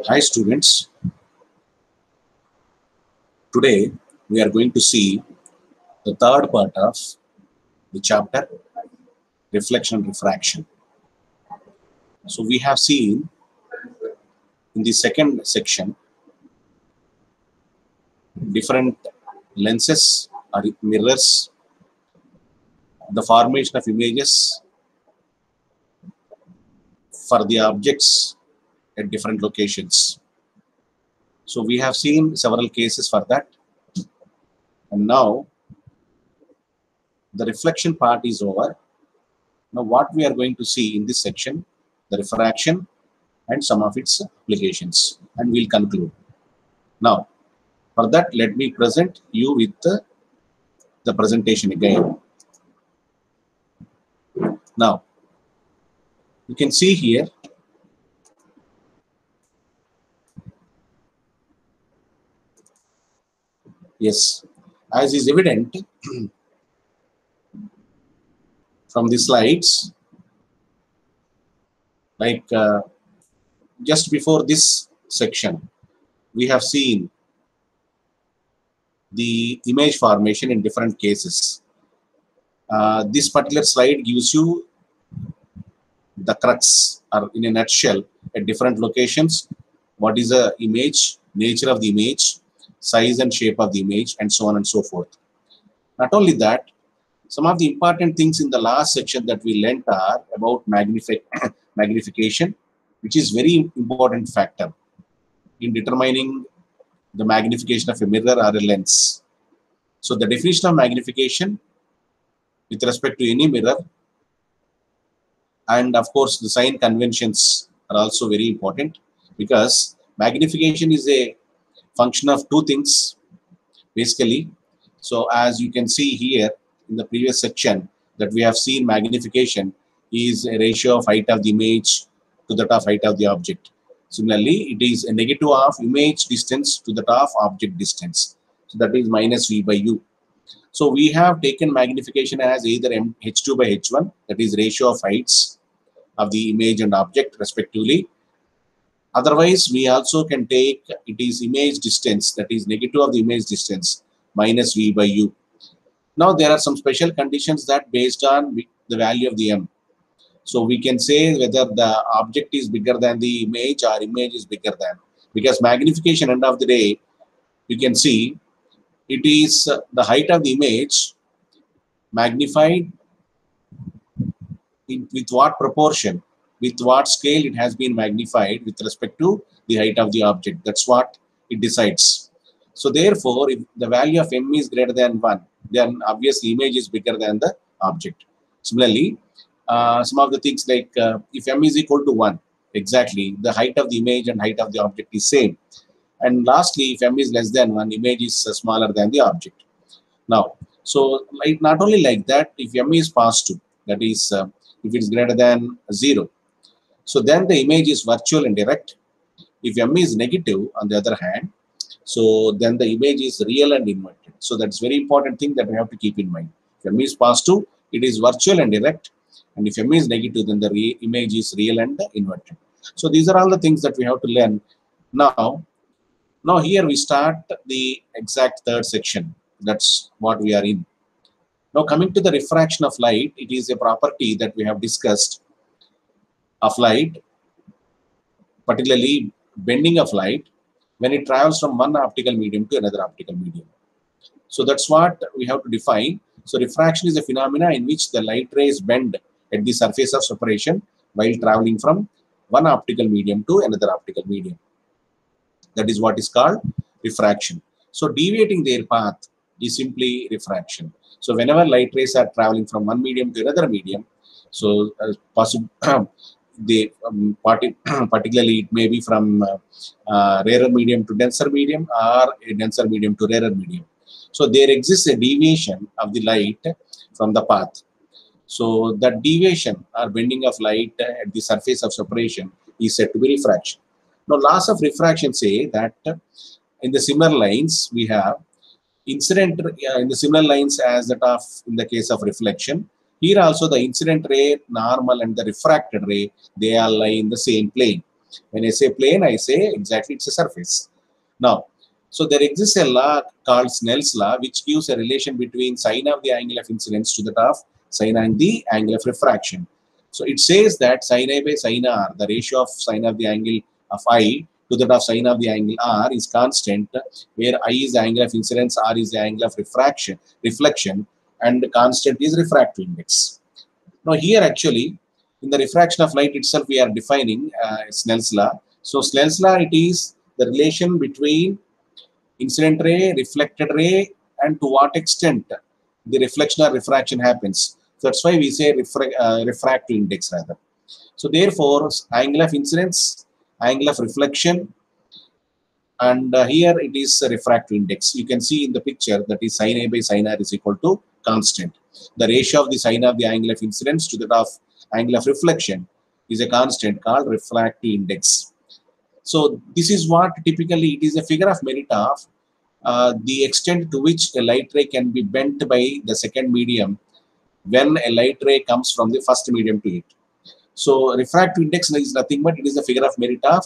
Hi students, today we are going to see the third part of the chapter reflection and refraction. So we have seen in the second section different lenses or mirrors, the formation of images for the objects at different locations. So we have seen several cases for that, and now the reflection part is over. Now what we are going to see in this section, the refraction and some of its applications, and we'll conclude. Now for that, let me present you with the presentation again. Now you can see here yes, as is evident from the slides, like just before this section we have seen the image formation in different cases. This particular slide gives you the crux, or in a nutshell, at different locations, what is the image, nature of the image, size and shape of the image, and so on and so forth. Not only that, some of the important things in the last section that we learnt are about magnification, which is very important factor in determining the magnification of a mirror or a lens. So the definition of magnification with respect to any mirror, and of course the sign conventions are also very important, because magnification is a function of two things basically. So as you can see here in the previous section, that we have seen magnification is a ratio of height of the image to that of height of the object. Similarly, it is a negative of image distance to that of object distance. So that is minus v by u. So we have taken magnification as either h2 by h1, that is ratio of heights of the image and object respectively. Otherwise, we also can take it is image distance, that is negative of the image distance minus v by u. Now there are some special conditions that based on the value of the m. So we can say whether the object is bigger than the image or image is bigger than, because magnification end of the day, you can see it is the height of the image magnified with what proportion, with what scale it has been magnified with respect to the height of the object. That's what it decides. So therefore, if the value of m is greater than 1, then obviously image is bigger than the object. Similarly, some of the things like if m is equal to 1, exactly, the height of the image and height of the object is same. And lastly, if m is less than 1, image is smaller than the object. Now, so like not only like that, if m is positive, that is if it is greater than 0, so then the image is virtual and direct. If m is negative, on the other hand, so then the image is real and inverted. So that's very important thing that we have to keep in mind. If m is positive, it is virtual and direct, and if m is negative, then the image is real and inverted. So these are all the things that we have to learn. Now here we start the exact third section. That's what we are in. Now coming to the refraction of light, it is a property that we have discussed of light, particularly bending of light when it travels from one optical medium to another optical medium. So that's what we have to define. So refraction is a phenomena in which the light rays bend at the surface of separation while traveling from one optical medium to another optical medium. That is what is called refraction. So deviating their path is simply refraction. So whenever light rays are traveling from one medium to another medium, so particularly it may be from rarer medium to denser medium, or a denser medium to rarer medium. So there exists a deviation of the light from the path. So that deviation or bending of light at the surface of separation is said to be refraction. Now laws of refraction say that in the similar lines we have incident in the similar lines as that of in the case of reflection. Here also the incident ray, normal and the refracted ray, they all lie in the same plane. When I say plane, I say exactly it's a surface. Now, so there exists a law called Snell's law, which gives a relation between sine of the angle of incidence to that of sine and the angle of refraction. So it says that sine A by sine R, the ratio of sine of the angle of I to that of sine of the angle R is constant, where I is the angle of incidence, R is the angle of reflection, and constant is refractive index. Now here actually, in the refraction of light itself, we are defining Snell's law. So Snell's law, it is the relation between incident ray, reflected ray, and to what extent the reflection or refraction happens. So that's why we say refractive index rather. So therefore, angle of incidence, angle of reflection, and here it is a refractive index. You can see in the picture that is sine A by sine R is equal to constant. The ratio of the sine of the angle of incidence to that of angle of reflection is a constant called refractive index. So this is what typically it is a figure of merit of the extent to which a light ray can be bent by the second medium when a light ray comes from the first medium to it. So refractive index is nothing but it is a figure of merit of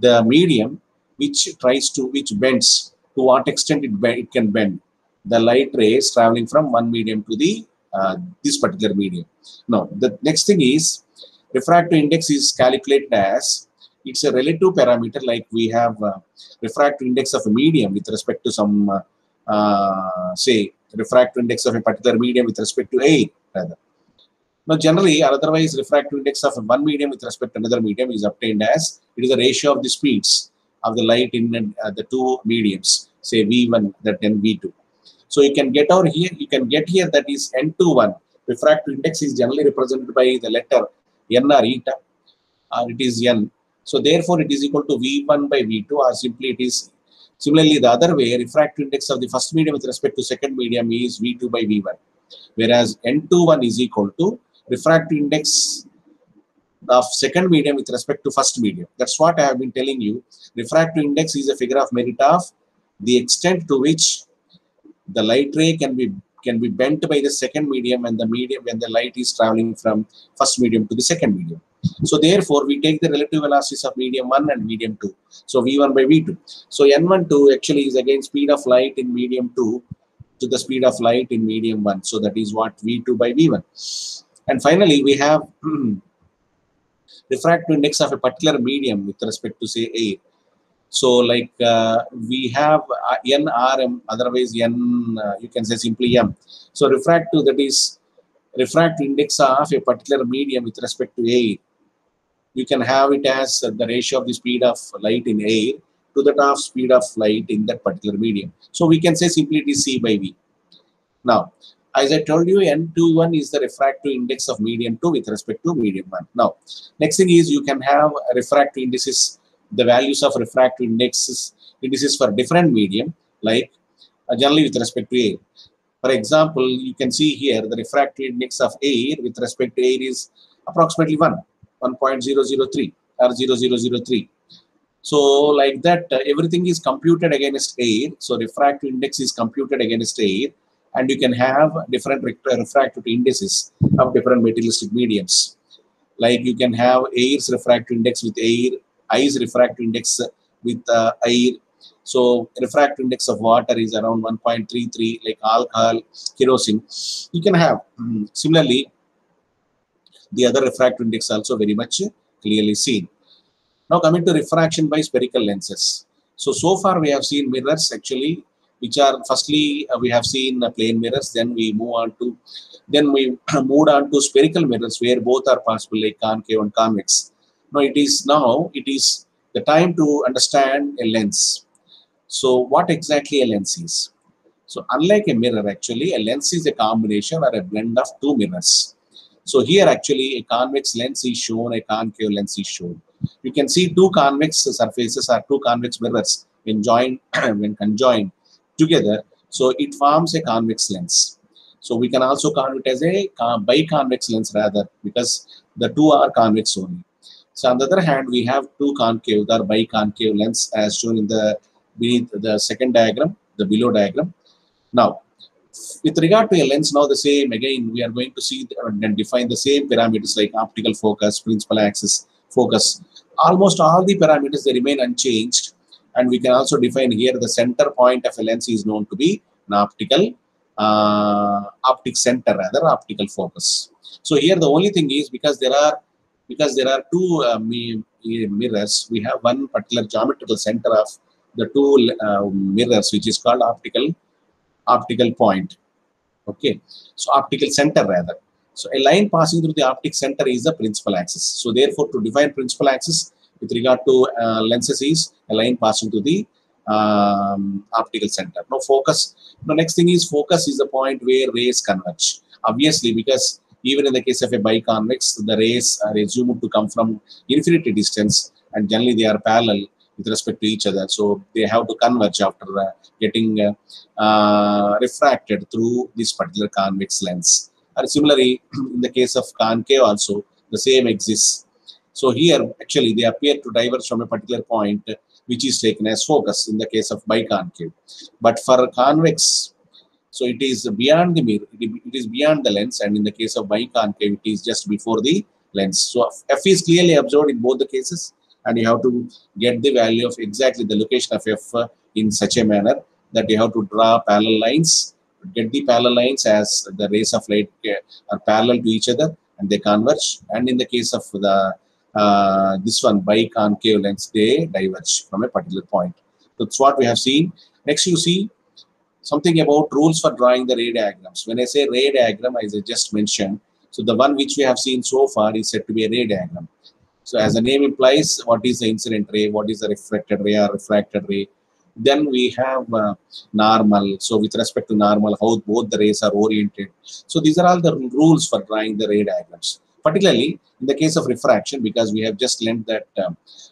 the medium which bends to what extent it can bend the light rays traveling from one medium to the this particular medium. Now the next thing is refractive index is calculated as it's a relative parameter, like we have refractive index of a medium with respect to some say refractive index of a particular medium with respect to air rather. Now generally or otherwise refractive index of one medium with respect to another medium is obtained as it is a ratio of the speeds of the light in the two mediums, say V1 that then V2. So you can get over here, you can get here that is N21. Refractive index is generally represented by the letter N or eta, or it is N. So therefore it is equal to V1 by V2, or simply it is similarly the other way, refractive index of the first medium with respect to second medium is V2 by V1, whereas N21 is equal to refractive index of second medium with respect to first medium. That's what I have been telling you. Refractive index is a figure of merit of the extent to which the light ray can be bent by the second medium and the medium when the light is traveling from first medium to the second medium. So therefore we take the relative velocities of medium 1 and medium 2. So V1 by V2. So N12 actually is again speed of light in medium 2 to the speed of light in medium 1. So that is what V2 by V1. And finally we have refractive index of a particular medium with respect to say air. So like we have NRM, otherwise N, you can say simply M. So refractive, that is refractive index of a particular medium with respect to air. You can have it as the ratio of the speed of light in air to that of speed of light in that particular medium. So we can say simply it is C by V. Now, as I told you, N21 is the refractive index of medium 2 with respect to medium 1. Now, next thing is you can have refractive indices, the values of refractive indices for different medium, like generally with respect to air. For example, you can see here the refractive index of air with respect to air is approximately 1.003 or 0003. So like that, everything is computed against air. So refractive index is computed against air, and you can have different refractive indices of different materialistic mediums. Like you can have air's refractive index with air, ice refractive index with air. So refractive index of water is around 1.33, like alcohol, kerosene. You can have similarly the other refractive index also very much clearly seen. Now coming to refraction by spherical lenses. So far we have seen mirrors actually, which are firstly we have seen plane mirrors, then we moved on to spherical mirrors where both are possible, like concave and convex. Now it is the time to understand a lens. So what exactly a lens is? So unlike a mirror, actually a lens is a combination or a blend of two mirrors. So here actually a convex lens is shown, a concave lens is shown. You can see two convex surfaces or two convex mirrors when conjoined together. So it forms a convex lens. So we can also call it as a biconvex lens rather, because the two are convex only. So on the other hand, we have two concave or biconcave lens as shown in the beneath the second diagram, the below diagram. Now, With regard to a lens, now the same again, we are going to see and define the same parameters like optical focus, principal axis, focus. Almost all the parameters they remain unchanged, and we can also define here the center point of a lens is known to be an optic center, rather optical focus. So here the only thing is because there are two mirrors, we have one particular geometrical center of the two mirrors, which is called optical point. Okay, so optical center rather. So a line passing through the optic center is the principal axis. So therefore, to define principal axis with regard to lenses is a line passing through the optical center. Now focus. Now next thing is focus is the point where rays converge. Obviously, because even in the case of a biconvex, the rays are assumed to come from infinity distance, and generally they are parallel with respect to each other. So they have to converge after getting refracted through this particular convex lens. And similarly, in the case of concave also, the same exists. So here, actually, they appear to diverge from a particular point, which is taken as focus in the case of biconcave. But for convex, so it is beyond the mirror, it is beyond the lens, and in the case of biconcave, it is just before the lens. So F is clearly observed in both the cases, and you have to get the value of exactly the location of F in such a manner that you have to draw parallel lines, get the parallel lines as the rays of light are parallel to each other and they converge. And in the case of the this one biconcave lens, they diverge from a particular point. That's what we have seen. Next, you see something about rules for drawing the ray diagrams. When I say ray diagram, as I just mentioned, so the one which we have seen so far is said to be a ray diagram. So as the name implies, what is the incident ray, what is the reflected ray or refracted ray. Then we have normal. So with respect to normal, how both the rays are oriented. So these are all the rules for drawing the ray diagrams. Particularly in the case of refraction, because we have just learned that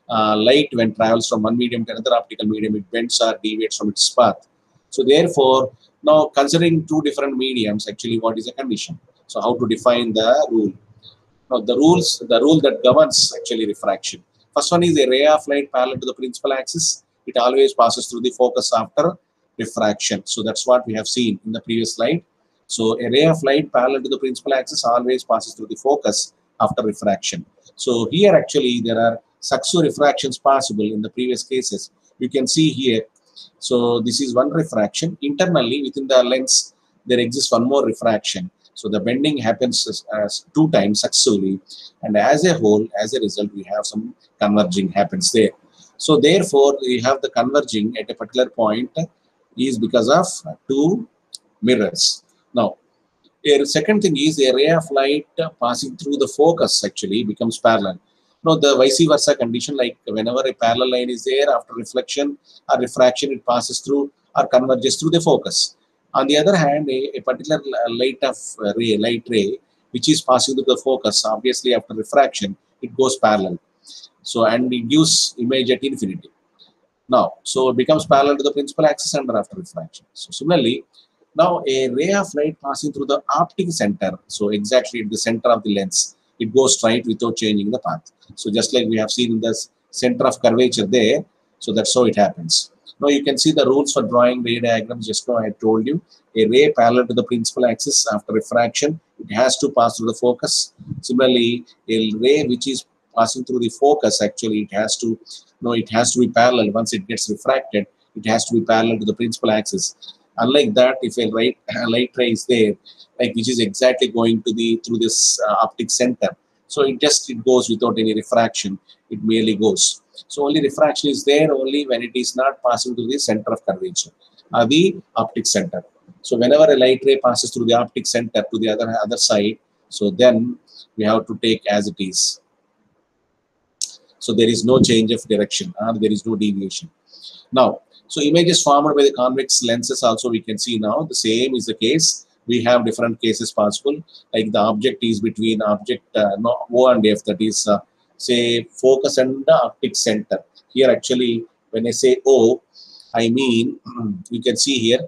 light when travels from one medium to another optical medium, it bends or deviates from its path. So therefore, now considering two different mediums, actually what is the condition? So how to define the rule? Now the rule that governs actually refraction. First one is a ray of light parallel to the principal axis. It always passes through the focus after refraction. So that's what we have seen in the previous slide. So a ray of light parallel to the principal axis always passes through the focus after refraction. So here actually there are successive refractions possible in the previous cases. You can see here. So this is one refraction. Internally within the lens, there exists one more refraction. So the bending happens as 2 times successively, and as a whole, as a result, we have some converging happens there. So therefore, we have the converging at a particular point is because of 2 mirrors. Now, a second thing is a ray of light passing through the focus actually becomes parallel. Now, the vice versa condition, like whenever a parallel line is there, after reflection or refraction, it passes through or converges through the focus. On the other hand, a particular light ray, which is passing through the focus, obviously after refraction, it goes parallel. So, and it gives image at infinity. Now, so it becomes parallel to the principal axis under after refraction. So, similarly, now a ray of light passing through the optic center, so exactly at the center of the lens, it goes straight without changing the path. So, just like we have seen in the center of curvature there, so that's how it happens. Now you can see the rules for drawing ray diagrams. Just now I told you, a ray parallel to the principal axis after refraction, it has to pass through the focus. Similarly, a ray which is passing through the focus, actually it has to be parallel. Once it gets refracted, it has to be parallel to the principal axis. Unlike that, if a light ray is there, like which is exactly going to through this optic center, so it goes without any refraction. It merely goes. So only refraction is there only when it is not passing through the center of curvature, the optic center. So whenever a light ray passes through the optic center to the other side, so then we have to take as it is. So there is no change of direction, there is no deviation. Now, so images formed by the convex lenses also we can see now. The same is the case. We have different cases possible. Like the object is between O and F, that is say focus and the optic center. Here actually when I say O, I mean you can see here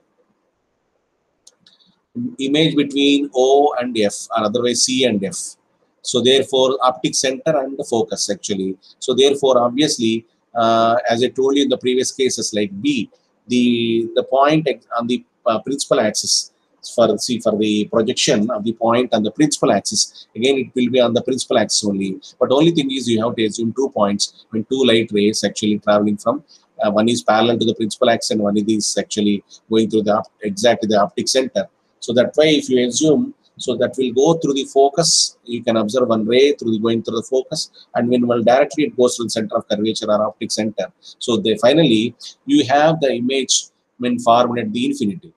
image between O and F, or otherwise C and F. So therefore optic center and the focus actually. So therefore obviously as I told you in the previous cases like B, the point on the principal axis, for the projection of the point on the principal axis. Again, it will be on the principal axis only. But only thing is you have to assume 2 points when 2 light rays actually traveling from one is parallel to the principal axis and one is actually going through the exactly the optic center. So that way, if you assume, so that will go through the focus. You can observe one ray through the going through the focus, and when well directly it goes to the center of curvature or optic center. So they finally you have the image when formed at the infinity.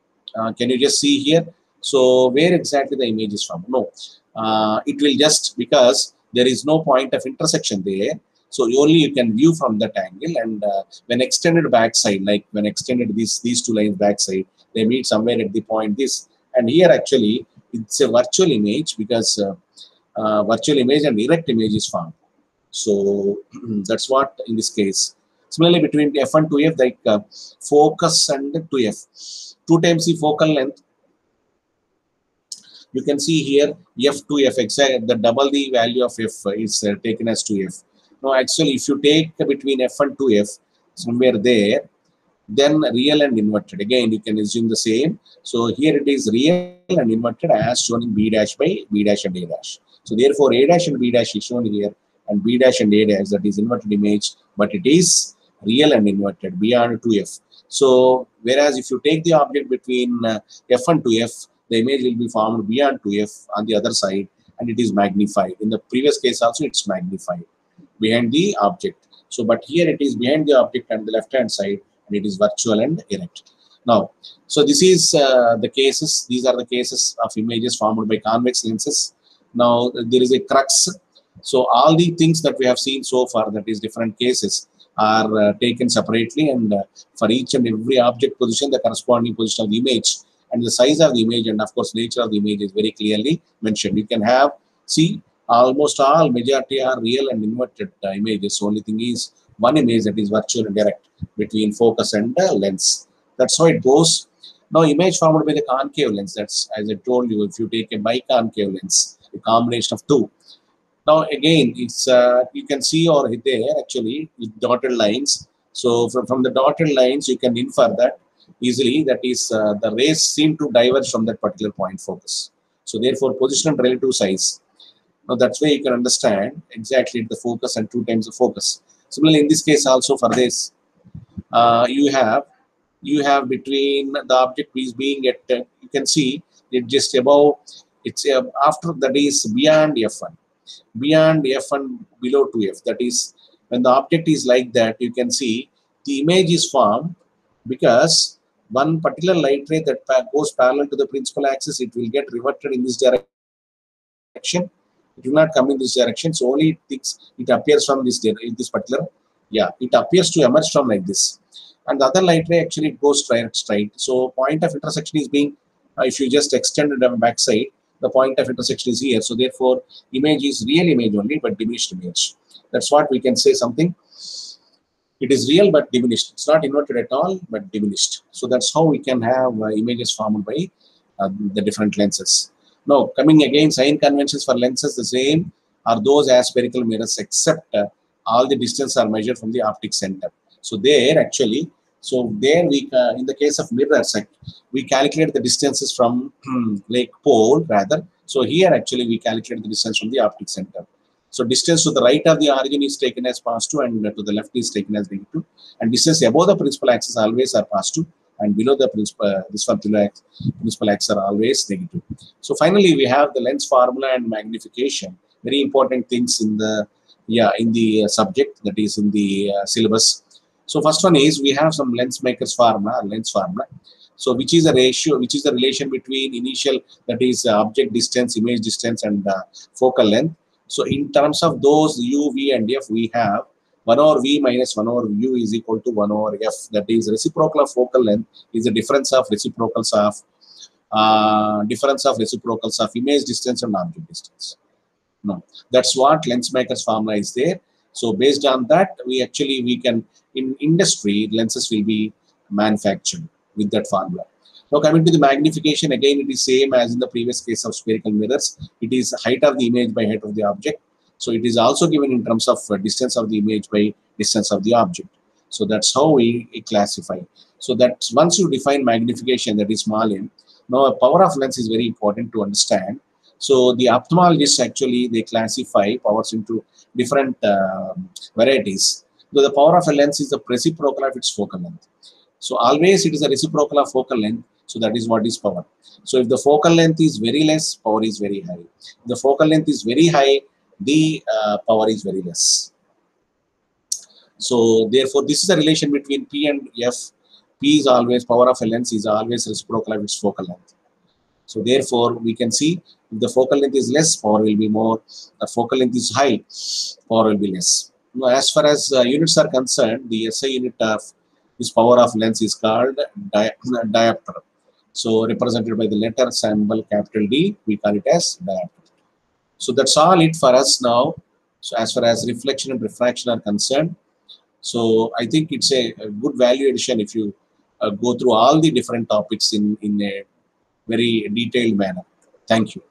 Can you just see here? So where exactly the image is from? No, it will just because there is no point of intersection there. So only you can view from that angle, and when extended backside, like when extended these two lines backside, they meet somewhere at the point this. And here actually it's a virtual image because virtual image and direct image is formed. So that's what in this case. Similarly, between f1 to f, like focus and 2f, 2 times the focal length. You can see here f to f, exact the double the value of f is taken as 2f. Now actually, if you take between f1 to f, somewhere there, then real and inverted. Again, you can assume the same. So here it is real and inverted as shown in b dash by b dash and a dash. So therefore, a dash and b dash is shown here, and b dash and a dash, that is inverted image, but it is real and inverted beyond 2f. So whereas if you take the object between f1 to f, the image will be formed beyond 2f on the other side, and it is magnified. In the previous case also, it's magnified behind the object. So but here it is behind the object on the left hand side, and it is virtual and erect. Now, so this is the cases. These are the cases of images formed by convex lenses. Now there is a crux. So all the things that we have seen so far, that is different cases, are taken separately, and for each and every object position, the corresponding position of the image and the size of the image, and of course nature of the image is very clearly mentioned. You can have, see, almost all majority are real and inverted images. Only thing is one image that is virtual and direct between focus and lens. That's how it goes. Now, image formed by the concave lens, that's as I told you, if you take a biconcave lens, a combination of two. Now again, it's you can see over there actually with dotted lines. So from the dotted lines, you can infer that easily, that is the rays seem to diverge from that particular point focus. So therefore, position and relative size. Now that's why you can understand exactly the focus and 2 times the focus. Similarly, in this case also, for this, you have between the object is being at you can see it just above, it's after, that is beyond f1, beyond f1 below 2f. That is when the object is like that, you can see the image is formed because one particular light ray that goes parallel to the principal axis, it will get reverted in this direction. It will not come in this direction. So only it appears from this in this particular, yeah, it appears to emerge from like this. And the other light ray actually it goes straight. So point of intersection is being, if you just extend it on backside, the point of intersection is here. So therefore, image is real image only, but diminished image. That's what we can say something. It is real but diminished. It's not inverted at all, but diminished. So that's how we can have images formed by the different lenses. Now, coming again, sign conventions for lenses, the same are those as spherical mirrors, except all the distance are measured from the optic center. So there actually, so there we, in the case of mirrors, we calculate the distances from like pole rather. So here actually we calculate the distance from the optic center. So distance to the right of the origin is taken as positive, and to the left is taken as negative. And distance above the principal axis always are positive, and below the principal axis are always negative. So finally, we have the lens formula and magnification. Very important things in the subject, that is in the syllabus. So first one is we have some lens makers formula, lens formula. So which is a ratio, which is the relation between initial, that is object distance, image distance, and focal length. So in terms of those u, v, and f, we have 1 over v minus 1 over u is equal to 1 over f. That is reciprocal of focal length is the difference of reciprocals of image distance and object distance. No, that's what lens makers formula is there. So based on that, we can, in industry, lenses will be manufactured with that formula. Now coming to the magnification, again it is same as in the previous case of spherical mirrors. It is height of the image by height of the object. So it is also given in terms of distance of the image by distance of the object. So that's how we classify. So that once you define magnification, that is small m, Now, a power of lens is very important to understand. So the ophthalmologists actually they classify powers into different varieties. So the power of a lens is the reciprocal of its focal length. So always it is a reciprocal of focal length. So that is what is power. So if the focal length is very less, power is very high. If the focal length is very high, the power is very less. So therefore, this is a relation between P and F. P is always, power of a lens is always reciprocal of its focal length. So therefore, we can see if the focal length is less, power will be more. The focal length is high, power will be less. Now, as far as units are concerned, the SI unit of this power of lens is called diopter. So represented by the letter symbol capital D, we call it as diopter. So that's all it for us now. So as far as reflection and refraction are concerned, so I think it's a good value addition if you go through all the different topics in a very detailed manner. Thank you.